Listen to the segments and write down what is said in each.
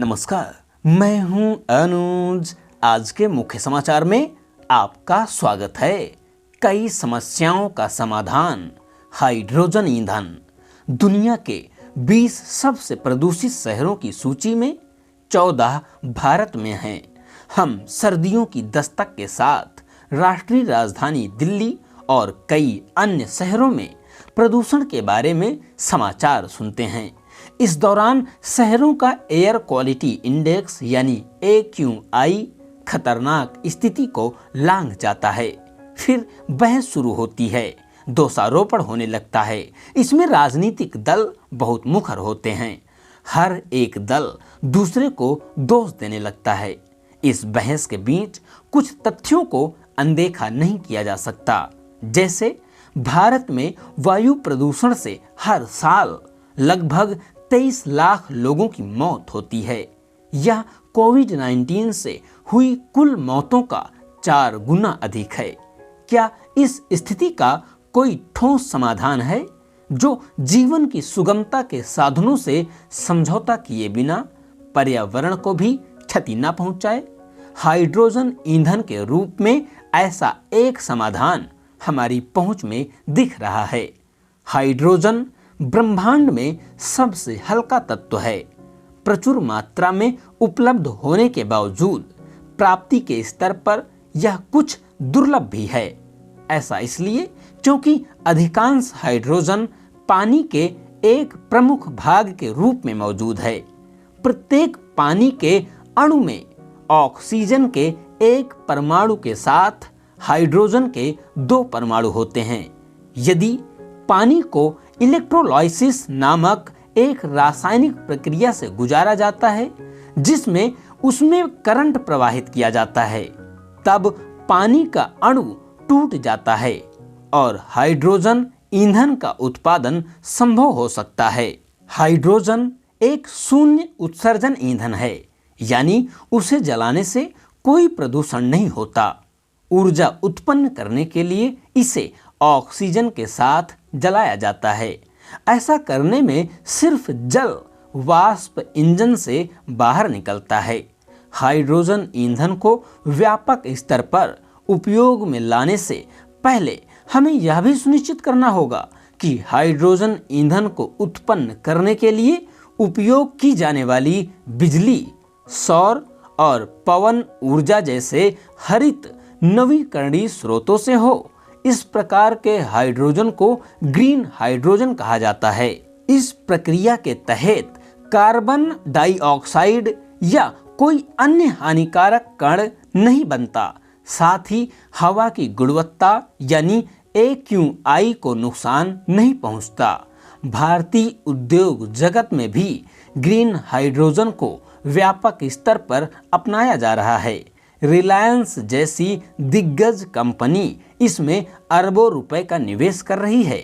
नमस्कार, मैं हूं अनुज। आज के मुख्य समाचार में आपका स्वागत है। कई समस्याओं का समाधान, हाइड्रोजन ईंधन। दुनिया के 20 सबसे प्रदूषित शहरों की सूची में 14 भारत में हैं। हम सर्दियों की दस्तक के साथ राष्ट्रीय राजधानी दिल्ली और कई अन्य शहरों में प्रदूषण के बारे में समाचार सुनते हैं। इस दौरान शहरों का एयर क्वालिटी इंडेक्स यानी AQI खतरनाक स्थिति को लांघ जाता है। फिर बहस शुरू होती है, दोषारोपण होने लगता है। इसमें राजनीतिक दल बहुत मुखर होते हैं। हर एक दल दूसरे को दोष देने लगता है। इस बहस के बीच कुछ तथ्यों को अनदेखा नहीं किया जा सकता। जैसे भारत में वायु प्रदूषण से हर साल लगभग 23 लाख लोगों की मौत होती है। यह कोविड-19 से हुई कुल मौतों का 4 गुना अधिक है। क्या इस स्थिति का कोई ठोस समाधान है जो जीवन की सुगमता के साधनों से समझौता किए बिना पर्यावरण को भी क्षति न पहुंचाए? हाइड्रोजन ईंधन के रूप में ऐसा एक समाधान हमारी पहुंच में दिख रहा है। हाइड्रोजन ब्रह्मांड में सबसे हल्का तत्व है। प्रचुर मात्रा में उपलब्ध होने के बावजूद प्राप्ति के स्तर पर यह कुछ दुर्लभ भी है। ऐसा इसलिए क्योंकि अधिकांश हाइड्रोजन पानी के एक प्रमुख भाग के रूप में मौजूद है। प्रत्येक पानी के अणु में ऑक्सीजन के एक परमाणु के साथ हाइड्रोजन के 2 परमाणु होते हैं। यदि पानी को इलेक्ट्रोलाइसिस नामक एक रासायनिक प्रक्रिया से गुजारा जाता है, जिसमें उसमें करंट प्रवाहित किया जाता है, तब पानी का अणु टूट जाता है और हाइड्रोजन ईंधन का उत्पादन संभव हो सकता है। हाइड्रोजन एक शून्य उत्सर्जन ईंधन है, यानी उसे जलाने से कोई प्रदूषण नहीं होता। ऊर्जा उत्पन्न करने के लिए इसे ऑक्सीजन के साथ जलाया जाता है। ऐसा करने में सिर्फ जल वाष्प इंजन से बाहर निकलता है। हाइड्रोजन ईंधन को व्यापक स्तर पर उपयोग में लाने से पहले हमें यह भी सुनिश्चित करना होगा कि हाइड्रोजन ईंधन को उत्पन्न करने के लिए उपयोग की जाने वाली बिजली सौर और पवन ऊर्जा जैसे हरित नवीकरणीय स्रोतों से हो। इस प्रकार के हाइड्रोजन को ग्रीन हाइड्रोजन कहा जाता है। इस प्रक्रिया के तहत कार्बन डाइऑक्साइड या कोई अन्य हानिकारक कण नहीं बनता। साथ ही हवा की गुणवत्ता यानी AQI को नुकसान नहीं पहुंचता। भारतीय उद्योग जगत में भी ग्रीन हाइड्रोजन को व्यापक स्तर पर अपनाया जा रहा है। रिलायंस जैसी दिग्गज कंपनी इसमें अरबों रुपए का निवेश कर रही है।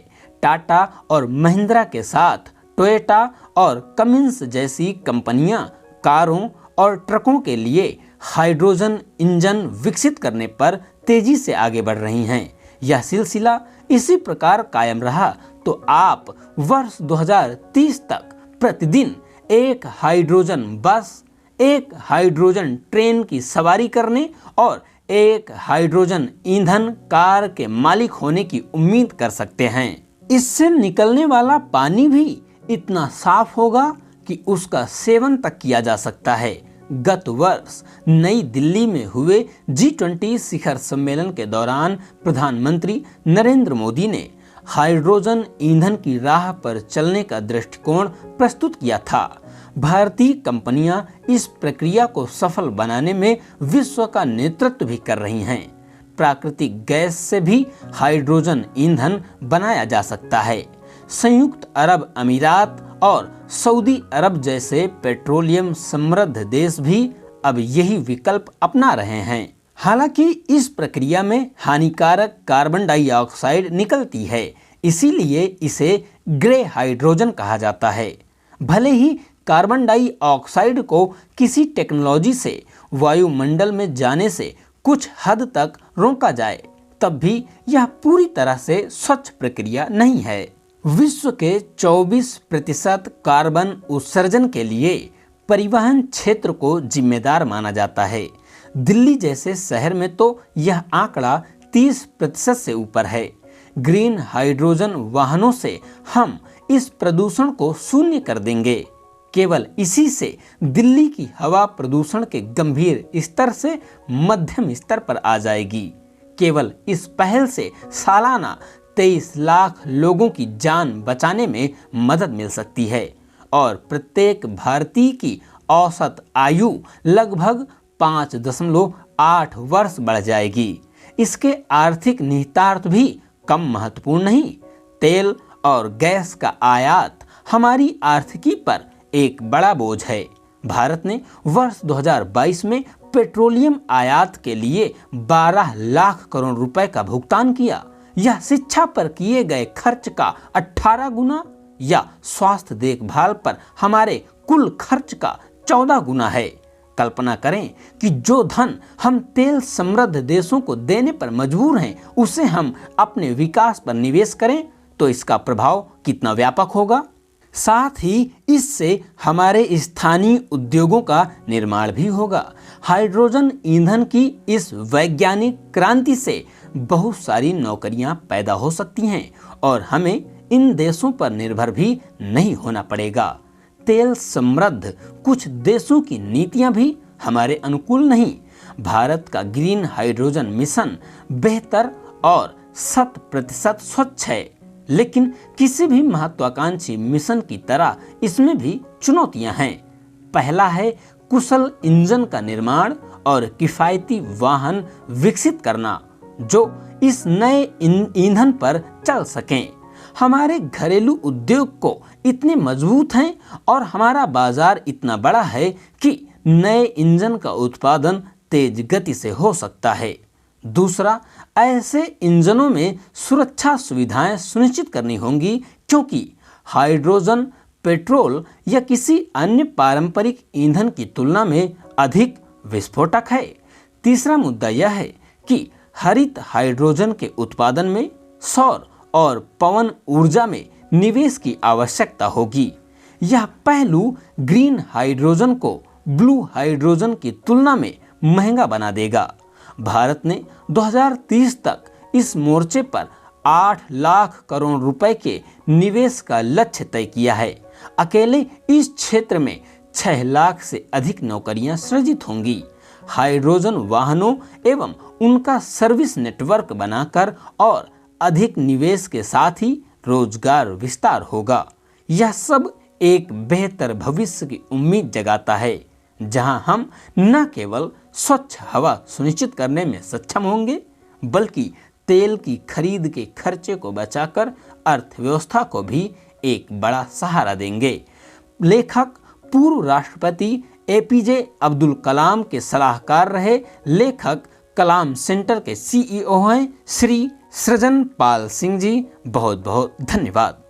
टाटा और महिंद्रा के साथ टोयोटा और कमिंस जैसी कंपनियां कारों और ट्रकों के लिए हाइड्रोजन इंजन विकसित करने पर तेजी से आगे बढ़ रही हैं। यह सिलसिला इसी प्रकार कायम रहा तो आप वर्ष 2030 तक प्रतिदिन एक हाइड्रोजन बस, एक हाइड्रोजन ट्रेन की सवारी करने और एक हाइड्रोजन ईंधन कार के मालिक होने की उम्मीद कर सकते हैं। इससे निकलने वाला पानी भी इतना साफ होगा कि उसका सेवन तक किया जा सकता है। गत वर्ष नई दिल्ली में हुए G20 शिखर सम्मेलन के दौरान प्रधानमंत्री नरेंद्र मोदी ने हाइड्रोजन ईंधन की राह पर चलने का दृष्टिकोण प्रस्तुत किया था। भारतीय कंपनियां इस प्रक्रिया को सफल बनाने में विश्व का नेतृत्व भी कर रही हैं। प्राकृतिक गैस से भी हाइड्रोजन ईंधन बनाया जा सकता है। संयुक्त अरब अमीरात और सऊदी अरब जैसे पेट्रोलियम समृद्ध देश भी अब यही विकल्प अपना रहे हैं। हालांकि इस प्रक्रिया में हानिकारक कार्बन डाइऑक्साइड निकलती है, इसीलिए इसे ग्रे हाइड्रोजन कहा जाता है। भले ही कार्बन डाइऑक्साइड को किसी टेक्नोलॉजी से वायुमंडल में जाने से कुछ हद तक रोका जाए, तब भी यह पूरी तरह से स्वच्छ प्रक्रिया नहीं है। विश्व के 24% कार्बन उत्सर्जन के लिए परिवहन क्षेत्र को जिम्मेदार माना जाता है। दिल्ली जैसे शहर में तो यह आंकड़ा 30% से ऊपर है। ग्रीन हाइड्रोजन वाहनों से हम इस प्रदूषण को शून्य कर देंगे। केवल इसी से दिल्ली की हवा प्रदूषण के गंभीर स्तर से मध्यम स्तर पर आ जाएगी। केवल इस पहल से सालाना 23 लाख लोगों की जान बचाने में मदद मिल सकती है और प्रत्येक भारतीय की औसत आयु लगभग 5.8 वर्ष बढ़ जाएगी। इसके आर्थिक निहितार्थ भी कम महत्वपूर्ण नहीं। तेल और गैस का आयात हमारी आर्थिकी पर एक बड़ा बोझ है। भारत ने वर्ष 2022 में पेट्रोलियम आयात के लिए 12 लाख करोड़ रुपए का भुगतान किया। यह शिक्षा पर किए गए खर्च का 18 गुना या स्वास्थ्य देखभाल पर हमारे कुल खर्च का 14 गुना है। कल्पना करें कि जो धन हम तेल समृद्ध देशों को देने पर मजबूर हैं, उसे हम अपने विकास पर निवेश करें तो इसका प्रभाव कितना व्यापक होगा। साथ ही इससे हमारे स्थानीय उद्योगों का निर्माण भी होगा। हाइड्रोजन ईंधन की इस वैज्ञानिक क्रांति से बहुत सारी नौकरियां पैदा हो सकती हैं और हमें इन देशों पर निर्भर भी नहीं होना पड़ेगा। तेल समृद्ध कुछ देशों की नीतियां भी हमारे अनुकूल नहीं। भारत का ग्रीन हाइड्रोजन मिशन बेहतर और 100% स्वच्छ है, लेकिन किसी भी महत्वाकांक्षी मिशन की तरह इसमें भी चुनौतियां हैं। पहला है कुशल इंजन का निर्माण और किफायती वाहन विकसित करना जो इस नए ईंधन पर चल सकें। हमारे घरेलू उद्योग को इतने मजबूत हैं और हमारा बाजार इतना बड़ा है कि नए इंजन का उत्पादन तेज गति से हो सकता है। दूसरा, ऐसे इंजनों में सुरक्षा सुविधाएं सुनिश्चित करनी होंगी क्योंकि हाइड्रोजन पेट्रोल या किसी अन्य पारंपरिक ईंधन की तुलना में अधिक विस्फोटक है। तीसरा मुद्दा यह है कि हरित हाइड्रोजन के उत्पादन में सौर और पवन ऊर्जा में निवेश की आवश्यकता होगी। यह पहलू ग्रीन हाइड्रोजन को ब्लू हाइड्रोजन की तुलना में महंगा बना देगा। भारत ने 2030 तक इस मोर्चे पर 8 लाख करोड़ रुपए के निवेश का लक्ष्य तय किया है। अकेले इस क्षेत्र में 6 लाख से अधिक नौकरियां सृजित होंगी। हाइड्रोजन वाहनों एवं उनका सर्विस नेटवर्क बनाकर और अधिक निवेश के साथ ही रोजगार विस्तार होगा। यह सब एक बेहतर भविष्य की उम्मीद जगाता है जहां हम न केवल स्वच्छ हवा सुनिश्चित करने में सक्षम होंगे बल्कि तेल की खरीद के खर्चे को बचाकर अर्थव्यवस्था को भी एक बड़ा सहारा देंगे। लेखक पूर्व राष्ट्रपति एपीजे अब्दुल कलाम के सलाहकार रहे लेखक कलाम सेंटर के CEO हैं श्री सृजन पाल सिंह जी। बहुत बहुत धन्यवाद।